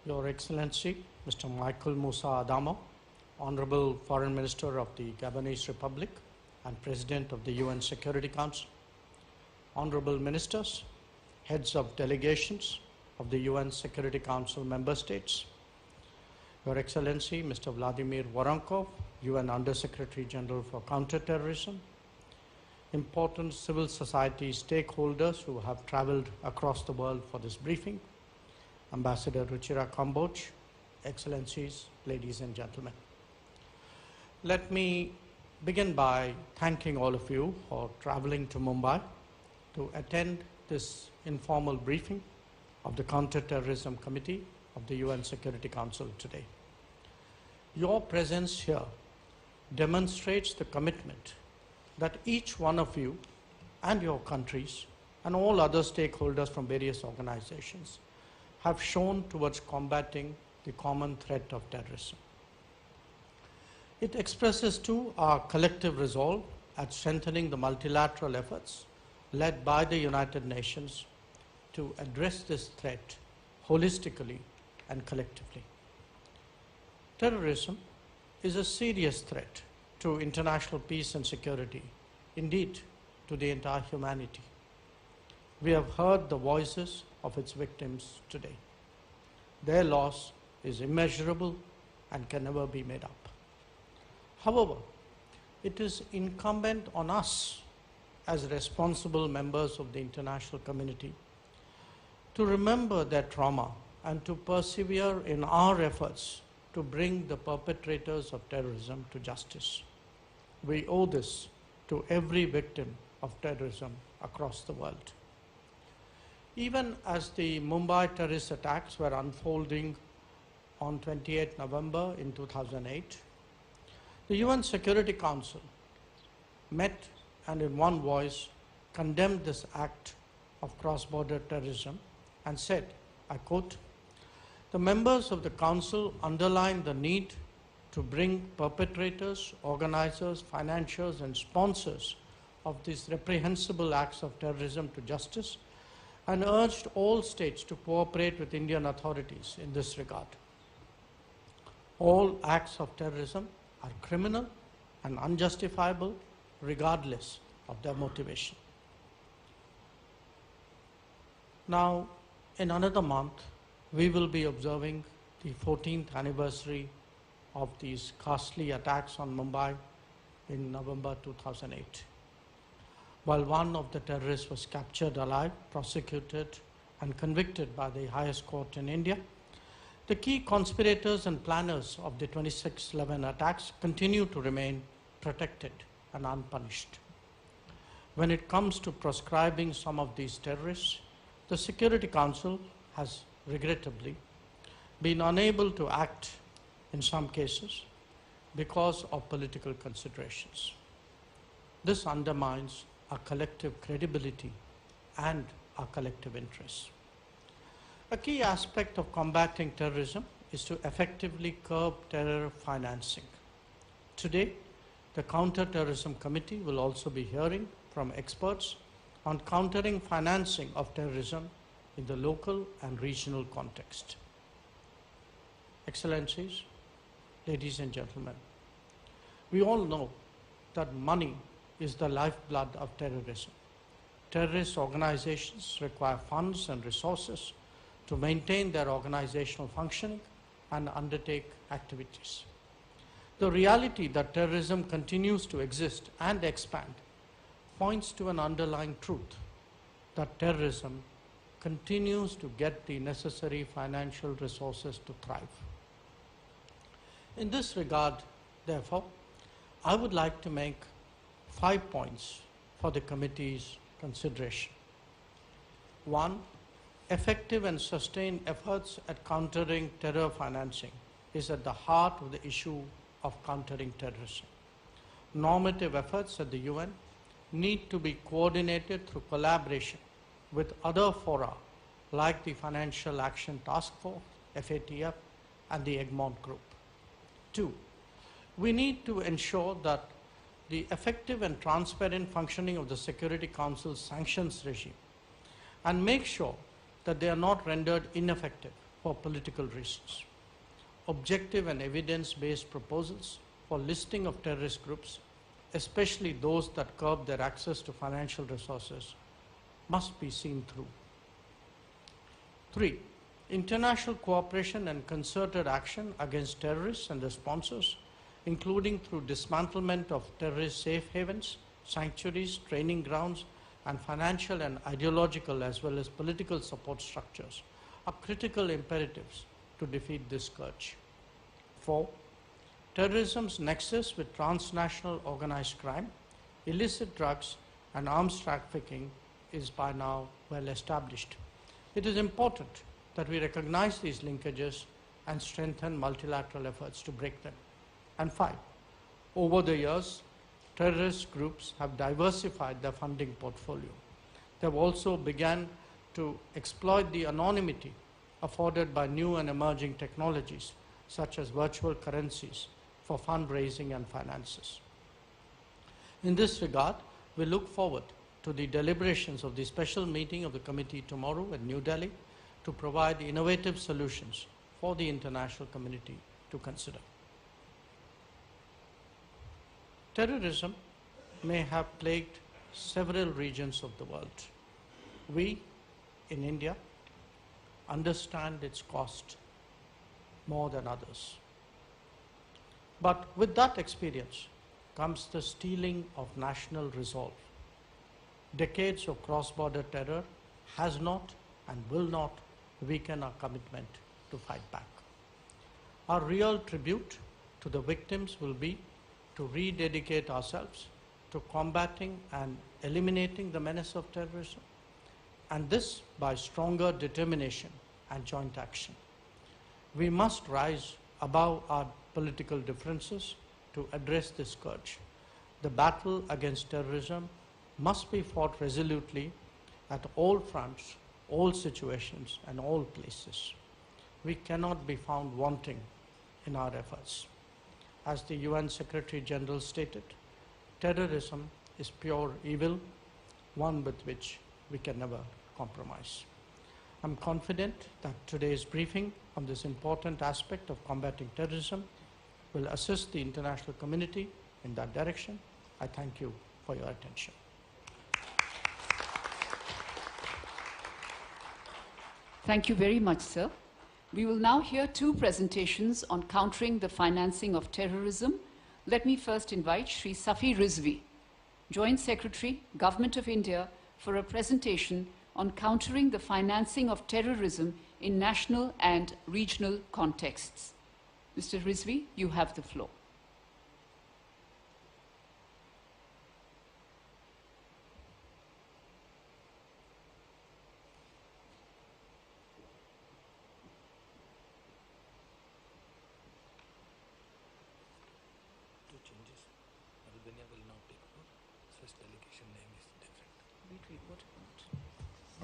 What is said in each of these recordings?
Your Excellency, Mr. Michael Musa Adamo, Honorable Foreign Minister of the Gabonese Republic and President of the UN Security Council, Honorable Ministers, Heads of Delegations of the UN Security Council Member States, Your Excellency, Mr. Vladimir Voronkov, UN Under-Secretary General for Counter-Terrorism, important civil society stakeholders who have traveled across the world for this briefing, Ambassador Ruchira Kamboj, Excellencies, ladies and gentlemen. Let me begin by thanking all of you for traveling to Mumbai to attend this informal briefing of the Counter-Terrorism Committee of the UN Security Council today. Your presence here demonstrates the commitment that each one of you and your countries and all other stakeholders from various organizations have shown towards combating the common threat of terrorism. It expresses too our collective resolve at strengthening the multilateral efforts led by the United Nations to address this threat holistically and collectively. Terrorism is a serious threat to international peace and security, indeed to the entire humanity. We have heard the voices of its victims today. Their loss is immeasurable and can never be made up. However, it is incumbent on us as responsible members of the international community to remember their trauma and to persevere in our efforts to bring the perpetrators of terrorism to justice. We owe this to every victim of terrorism across the world. Even as the Mumbai terrorist attacks were unfolding on 28 November in 2008, the UN Security Council met and in one voice condemned this act of cross-border terrorism and said, I quote, "The members of the Council underline the need to bring perpetrators, organizers, financiers, and sponsors of these reprehensible acts of terrorism to justice and urged all states to cooperate with Indian authorities in this regard. All acts of terrorism are criminal and unjustifiable regardless of their motivation." Now, in another month, we will be observing the 14th anniversary of these ghastly attacks on Mumbai in November 2008. While one of the terrorists was captured alive, prosecuted, and convicted by the highest court in India, the key conspirators and planners of the 26/11 attacks continue to remain protected and unpunished. When it comes to proscribing some of these terrorists, the Security Council has regrettably been unable to act in some cases because of political considerations. This undermines our collective credibility and our collective interests. A key aspect of combating terrorism is to effectively curb terror financing. Today, the Counter-Terrorism Committee will also be hearing from experts on countering financing of terrorism in the local and regional context. Excellencies, ladies and gentlemen, we all know that money is the lifeblood of terrorism. Terrorist organizations require funds and resources to maintain their organizational functioning and undertake activities. The reality that terrorism continues to exist and expand points to an underlying truth, that terrorism continues to get the necessary financial resources to thrive. In this regard, therefore, I would like to make 5 points for the committee's consideration. 1. Effective and sustained efforts at countering terror financing is at the heart of the issue of countering terrorism. Normative efforts at the UN need to be coordinated through collaboration with other fora like the Financial Action Task Force, FATF, and the Egmont Group. 2. We need to ensure that the effective and transparent functioning of the Security Council's sanctions regime and make sure that they are not rendered ineffective for political reasons. Objective and evidence-based proposals for listing of terrorist groups, especially those that curb their access to financial resources, must be seen through. 3. International cooperation and concerted action against terrorists and their sponsors, including through dismantlement of terrorist safe havens, sanctuaries, training grounds, and financial and ideological as well as political support structures, are critical imperatives to defeat this scourge. 4. Terrorism's nexus with transnational organized crime, illicit drugs, and arms trafficking is by now well established. It is important that we recognize these linkages and strengthen multilateral efforts to break them. And 5. Over the years, terrorist groups have diversified their funding portfolio. They have also begun to exploit the anonymity afforded by new and emerging technologies, such as virtual currencies, for fundraising and finances. In this regard, we look forward to the deliberations of the special meeting of the committee tomorrow in New Delhi to provide innovative solutions for the international community to consider. Terrorism may have plagued several regions of the world. We, in India, understand its cost more than others. But with that experience comes the steeling of national resolve. Decades of cross-border terror has not and will not weaken our commitment to fight back. Our real tribute to the victims will be to rededicate ourselves to combating and eliminating the menace of terrorism, and this by stronger determination and joint action. We must rise above our political differences to address this scourge. The battle against terrorism must be fought resolutely at all fronts, all situations, and all places. We cannot be found wanting in our efforts. As the UN Secretary General stated, terrorism is pure evil, one with which we can never compromise. I'm confident that today's briefing on this important aspect of combating terrorism will assist the international community in that direction. I thank you for your attention. Thank you very much, sir. We will now hear two presentations on countering the financing of terrorism. Let me first invite Shri Safi Rizvi, Joint Secretary, Government of India, for a presentation on countering the financing of terrorism in national and regional contexts. Mr. Rizvi, you have the floor.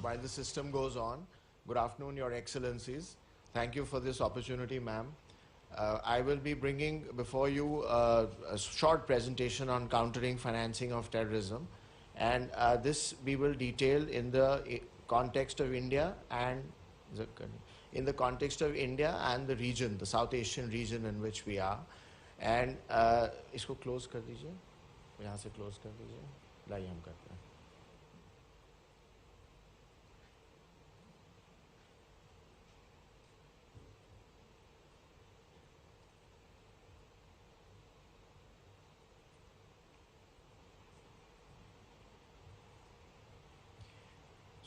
While the system goes on, good afternoon, Your Excellencies. Thank you for this opportunity, ma'am. I will be bringing before you a short presentation on countering financing of terrorism, and this we will detail in the context of India and the region, the South Asian region in which we are. And इसको close कर दीजिए, यहाँ से close कर दीजिए, लाइए हम करते हैं.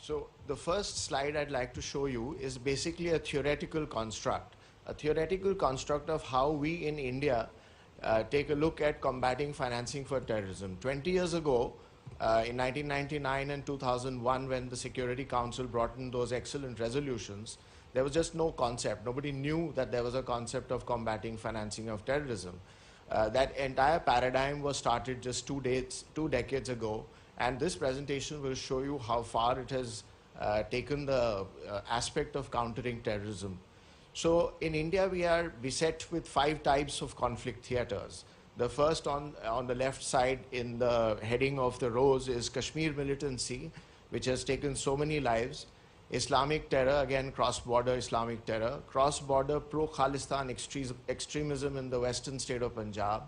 So the first slide I'd like to show you is basically a theoretical construct of how we in India take a look at combating financing for terrorism. 20 years ago, in 1999 and 2001, when the Security Council brought in those excellent resolutions, there was just no concept. Nobody knew that there was a concept of combating financing of terrorism. That entire paradigm was started just two decades ago. And this presentation will show you how far it has taken the aspect of countering terrorism. So in India, we are beset with 5 types of conflict theaters. The first on the left side in the heading of the rows is Kashmir militancy, which has taken so many lives. Islamic terror, again cross-border Islamic terror, cross-border pro-Khalistan extremism in the western state of Punjab,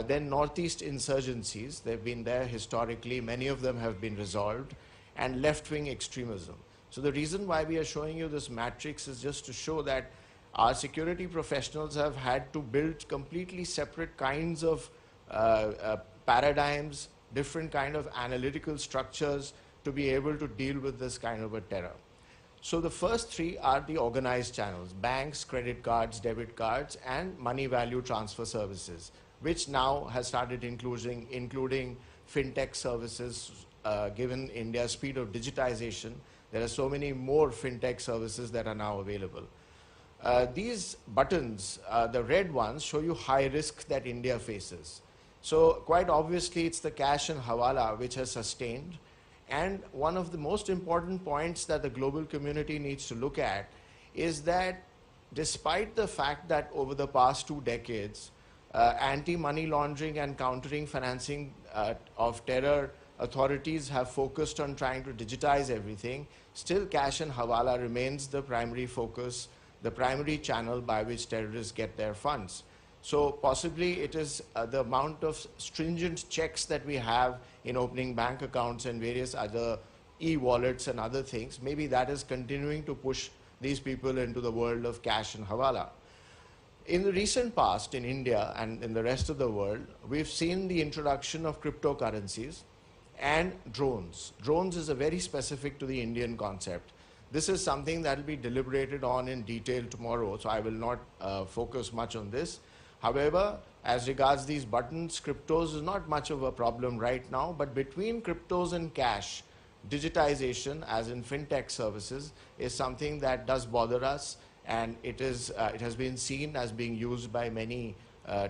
then northeast insurgencies, they've been there historically, many of them have been resolved, and left-wing extremism. So the reason why we are showing you this matrix is just to show that our security professionals have had to build completely separate kinds of paradigms, different kind of analytical structures to be able to deal with this kind of a terror. So the first three are the organized channels: banks, credit cards, debit cards, and money value transfer services, which now has started including fintech services. Given India's speed of digitization, there are so many more fintech services that are now available. These buttons, the red ones, show you high risk that India faces. So quite obviously it's the cash and hawala which has sustained. And one of the most important points that the global community needs to look at is that despite the fact that over the past 2 decades, anti-money laundering and countering financing of terror authorities have focused on trying to digitize everything, still cash and hawala remains the primary focus, the primary channel by which terrorists get their funds. So possibly it is the amount of stringent checks that we have in opening bank accounts and various other e-wallets and other things, maybe that is continuing to push these people into the world of cash and hawala. In the recent past in India and in the rest of the world, we've seen the introduction of cryptocurrencies and drones. Drones is a very specific to the Indian concept. This is something that will be deliberated on in detail tomorrow, so I will not focus much on this. However, as regards these buttons, cryptos is not much of a problem right now, but between cryptos and cash, digitization, as in fintech services, is something that does bother us, and it has been seen as being used by many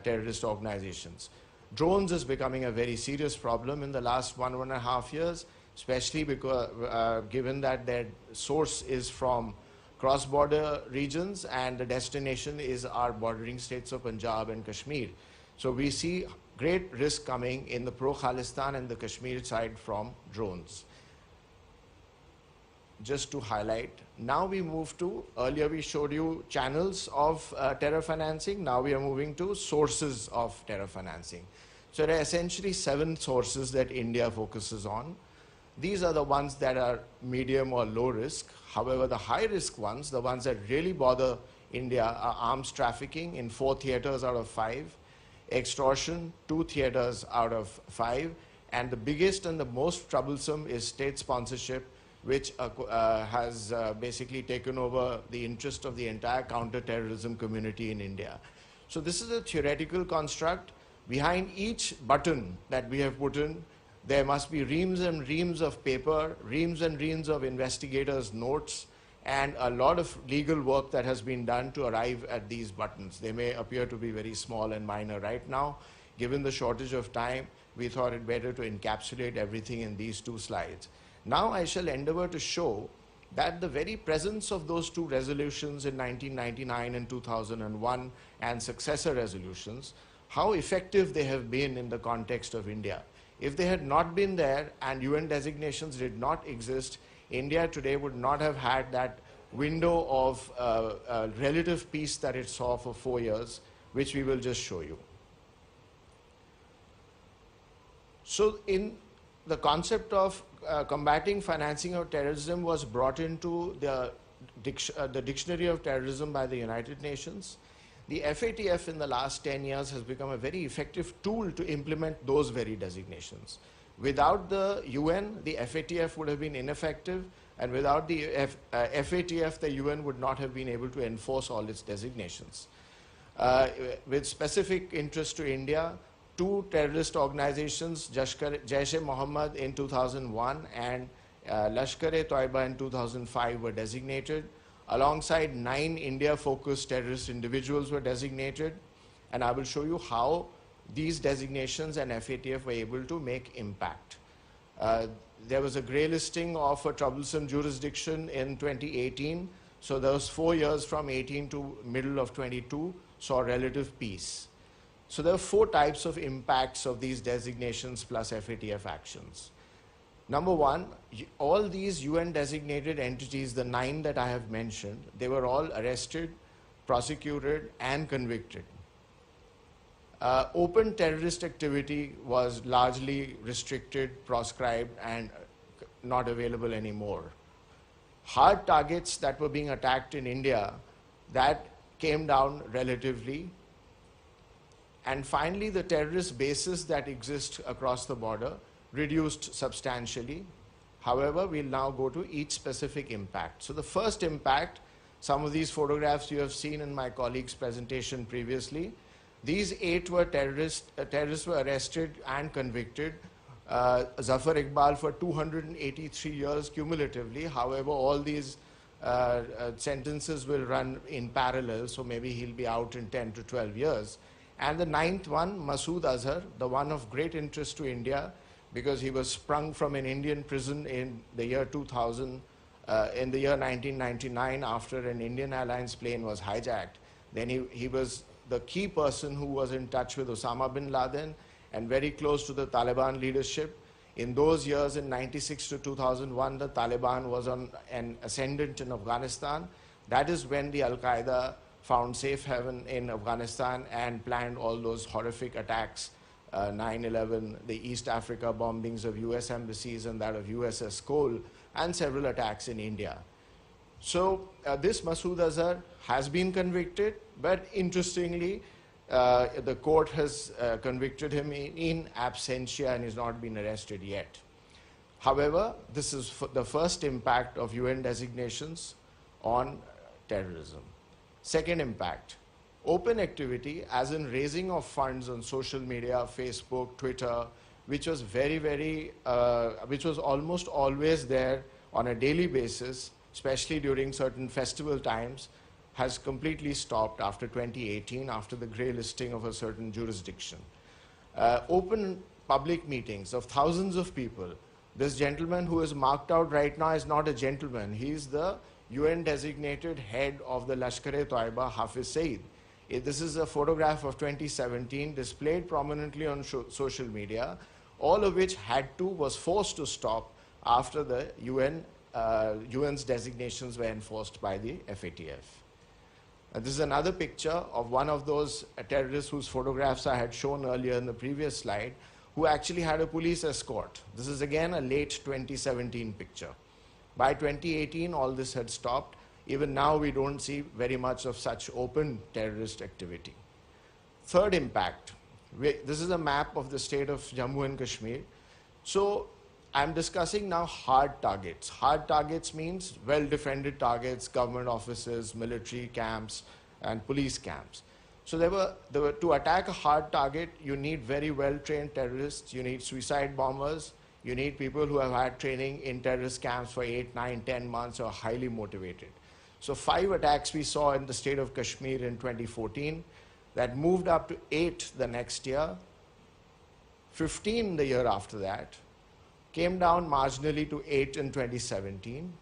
terrorist organizations. Drones is becoming a very serious problem in the last 1.5 years, especially because given that their source is from cross-border regions and the destination is our bordering states of Punjab and Kashmir. So we see great risk coming in the pro-Khalistan and the Kashmir side from drones. Just to highlight, now we move to, earlier we showed you channels of terror financing, now we are moving to sources of terror financing. So there are essentially 7 sources that India focuses on. These are the ones that are medium or low risk. However, the high risk ones, the ones that really bother India, are arms trafficking in 4 theaters out of 5, extortion 2 theaters out of 5, and the biggest and the most troublesome is state sponsorship, which has basically taken over the interest of the entire counter-terrorism community in India. So this is a theoretical construct. Behind each button that we have put in, there must be reams and reams of paper, reams and reams of investigators' notes, and a lot of legal work that has been done to arrive at these buttons. They may appear to be very small and minor right now. Given the shortage of time, we thought it better to encapsulate everything in these 2 slides. Now I shall endeavor to show that the very presence of those 2 resolutions in 1999 and 2001 and successor resolutions, how effective they have been in the context of India. If they had not been there and UN designations did not exist, India today would not have had that window of relative peace that it saw for 4 years, which we will just show you. So in the concept of combating financing of terrorism was brought into the Dictionary of Terrorism by the United Nations. The FATF in the last 10 years has become a very effective tool to implement those very designations. Without the UN, the FATF would have been ineffective, and without the FATF, the UN would not have been able to enforce all its designations. With specific interest to India, 2 terrorist organizations, Jaish-e-Mohammed in 2001 and Lashkar-e-Toiba in 2005 were designated. Alongside 9 India-focused terrorist individuals were designated, and I will show you how these designations and FATF were able to make impact. There was a grey listing of a troublesome jurisdiction in 2018, so those 4 years from 18 to middle of 22 saw relative peace. So there are 4 types of impacts of these designations plus FATF actions. Number one, all these UN designated entities, the 9 that I have mentioned, they were all arrested, prosecuted, and convicted. Open terrorist activity was largely restricted, proscribed, and not available anymore. Hard targets that were being attacked in India, that came down relatively. And finally, the terrorist bases that exist across the border reduced substantially. However, we'll now go to each specific impact. So the first impact, some of these photographs you have seen in my colleague's presentation previously. These 8 were terrorists were arrested and convicted. Zafar Iqbal for 283 years cumulatively. However, all these sentences will run in parallel, so maybe he'll be out in 10 to 12 years. And the 9th one, Masood Azhar, the one of great interest to India, because he was sprung from an Indian prison in the year 2000, in the year 1999, after an Indian Airlines plane was hijacked. Then he was the key person who was in touch with Osama bin Laden and very close to the Taliban leadership. In those years, in 96 to 2001, the Taliban was on an ascendant in Afghanistan. That is when the Al-Qaeda found safe haven in Afghanistan and planned all those horrific attacks, 9/11, the East Africa bombings of US embassies and that of USS Cole, and several attacks in India. So this Masood Azhar has been convicted, but interestingly, the court has convicted him in absentia and he's not been arrested yet. However, this is the first impact of UN designations on terrorism. Second impact, open activity, as in raising of funds on social media, Facebook, Twitter, which was which was almost always there on a daily basis, especially during certain festival times, has completely stopped after 2018, after the grey listing of a certain jurisdiction. Open public meetings of thousands of people. This gentleman who is marked out right now is not a gentleman. He is the UN designated head of the Lashkar-e-Toiba, Hafiz Saeed. This is a photograph of 2017 displayed prominently on social media, all of which was forced to stop after the UN's designations were enforced by the FATF. This is another picture of one of those terrorists whose photographs I had shown earlier in the previous slide, who actually had a police escort. This is again a late 2017 picture. By 2018, all this had stopped. Even now, we don't see very much of such open terrorist activity. Third impact. This is a map of the state of Jammu and Kashmir. So I'm discussing now hard targets. Hard targets means well-defended targets, government offices, military camps, and police camps. So to attack a hard target, you need very well-trained terrorists, you need suicide bombers, you need people who have had training in terrorist camps for 8, 9, 10 months, or are highly motivated. So 5 attacks we saw in the state of Kashmir in 2014, that moved up to 8 the next year, 15 the year after that, came down marginally to 8 in 2017,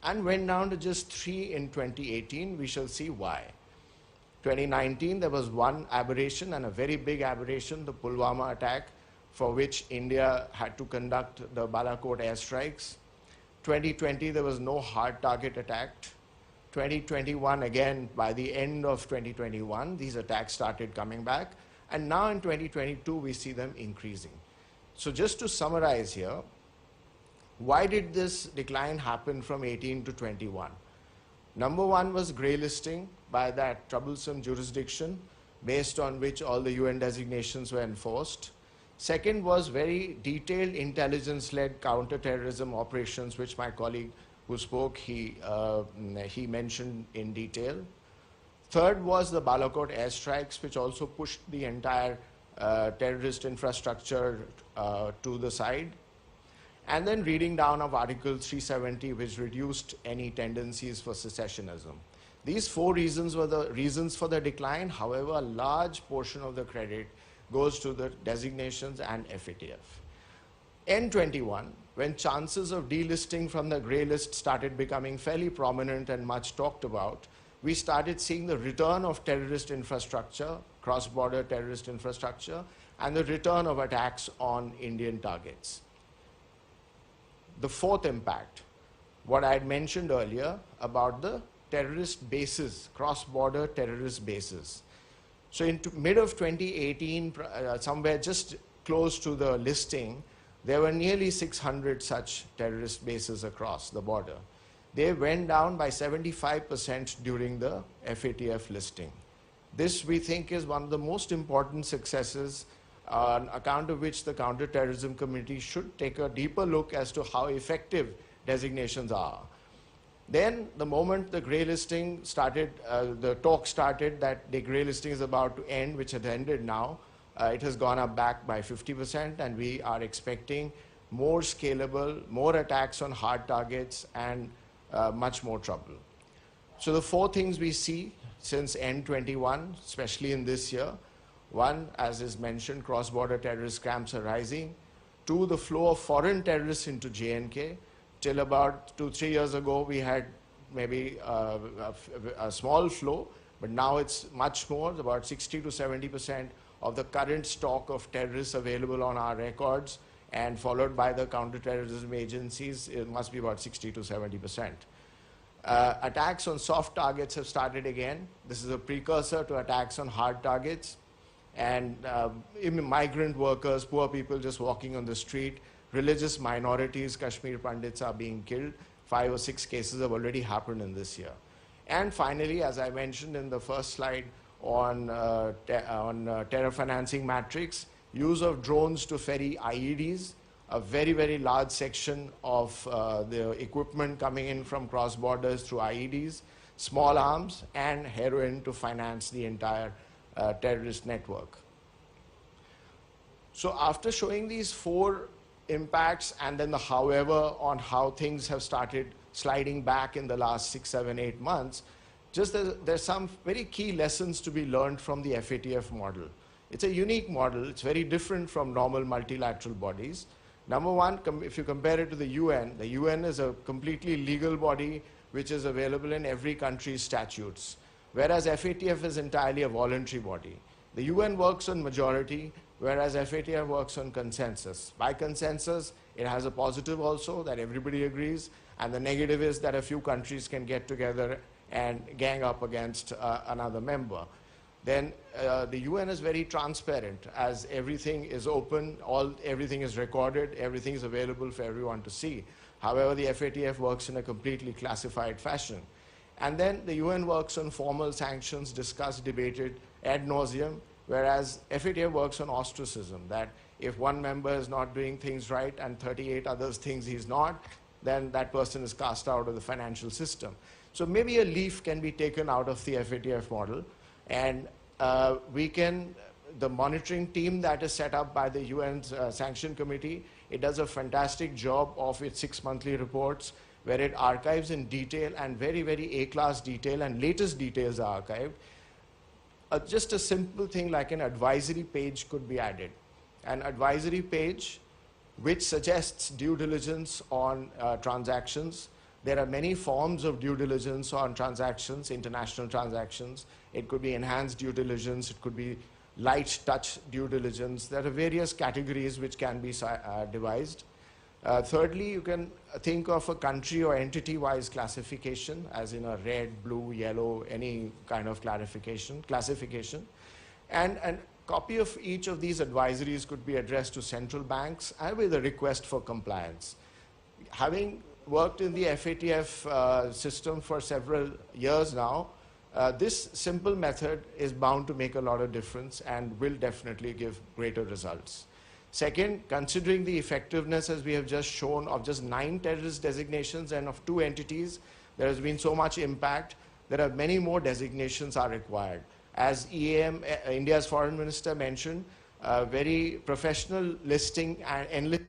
and went down to just 3 in 2018. We shall see why. 2019, there was one aberration, and a very big aberration, the Pulwama attack, for which India had to conduct the Balakot airstrikes. 2020, there was no hard target attacked. 2021, again, by the end of 2021, these attacks started coming back. And now in 2022, we see them increasing. So just to summarize here, why did this decline happen from 18 to 21? Number one was grey listing by that troublesome jurisdiction based on which all the UN designations were enforced. Second was very detailed intelligence-led counter-terrorism operations, which my colleague who spoke, he mentioned in detail. Third was the Balakot airstrikes, which also pushed the entire terrorist infrastructure to the side. And then reading down of Article 370, which reduced any tendencies for secessionism. These 4 reasons were the reasons for the decline. However, a large portion of the credit goes to the designations and FATF. N21, when chances of delisting from the grey list started becoming fairly prominent and much talked about, we started seeing the return of terrorist infrastructure, cross-border terrorist infrastructure, and the return of attacks on Indian targets. the fourth impact, what I had mentioned earlier about the terrorist bases, cross-border terrorist bases. So in mid of 2018, somewhere just close to the listing, there were nearly 600 such terrorist bases across the border. They went down by 75% during the FATF listing. This, we think, is one of the most important successes on account of which the Counter-Terrorism Committee should take a deeper look as to how effective designations are. Then, the moment the grey listing started, the talk started that the grey listing is about to end, which has ended now, it has gone up back by 50%, and we are expecting more scalable, more attacks on hard targets, and much more trouble. So the four things we see since end 21, especially in this year: one, as is mentioned, cross-border terrorist camps are rising. Two, the flow of foreign terrorists into J&K. Till about 2-3 years ago, we had maybe a small flow, but now it's much more. About 60 to 70% of the current stock of terrorists available on our records, and followed by the counter-terrorism agencies, it must be about 60 to 70%. Attacks on soft targets have started again. This is a precursor to attacks on hard targets. And migrant workers, poor people just walking on the street, religious minorities, Kashmir Pandits are being killed. 5 or 6 cases have already happened in this year. And finally, as I mentioned in the first slide on terror financing matrix, use of drones to ferry IEDs, a very, very large section of the equipment coming in from cross borders through IEDs, small arms, and heroin to finance the entire terrorist network. So after showing these 4 impacts and then the however on how things have started sliding back in the last 6, 7, 8 months, just there's some very key lessons to be learned from the FATF model. It's a unique model. It's very different from normal multilateral bodies. Number one, if you compare it to the UN is a completely legal body which is available in every country's statutes, whereas FATF is entirely a voluntary body. The UN works on majority, whereas FATF works on consensus. By consensus, it has a positive also, that everybody agrees, and the negative is that a few countries can get together and gang up against another member. Then the UN is very transparent, as everything is open, everything is recorded, everything is available for everyone to see. However, the FATF works in a completely classified fashion. And then the UN works on formal sanctions, discussed, debated ad nauseum, whereas FATF works on ostracism, that if one member is not doing things right and 38 others think he's not, then that person is cast out of the financial system. So maybe a leaf can be taken out of the FATF model, and the monitoring team that is set up by the UN's Sanction Committee, it does a fantastic job of its 6 monthly reports, where it archives in detail, and very, very A-class detail, and latest details are archived. Just a simple thing like an advisory page could be added. An advisory page which suggests due diligence on transactions. There are many forms of due diligence on transactions, international transactions. It could be enhanced due diligence, it could be light touch due diligence. There are various categories which can be devised. Thirdly, you can think of a country or entity-wise classification, as in a red, blue, yellow, any kind of classification. And a copy of each of these advisories could be addressed to central banks and with a request for compliance. Having worked in the FATF system for several years now, this simple method is bound to make a lot of difference and will definitely give greater results. Second, considering the effectiveness, as we have just shown, of just 9 terrorist designations and of 2 entities, there has been so much impact. There are many more designations are required. As EAM, India's Foreign Minister mentioned, very professional listing and enlisting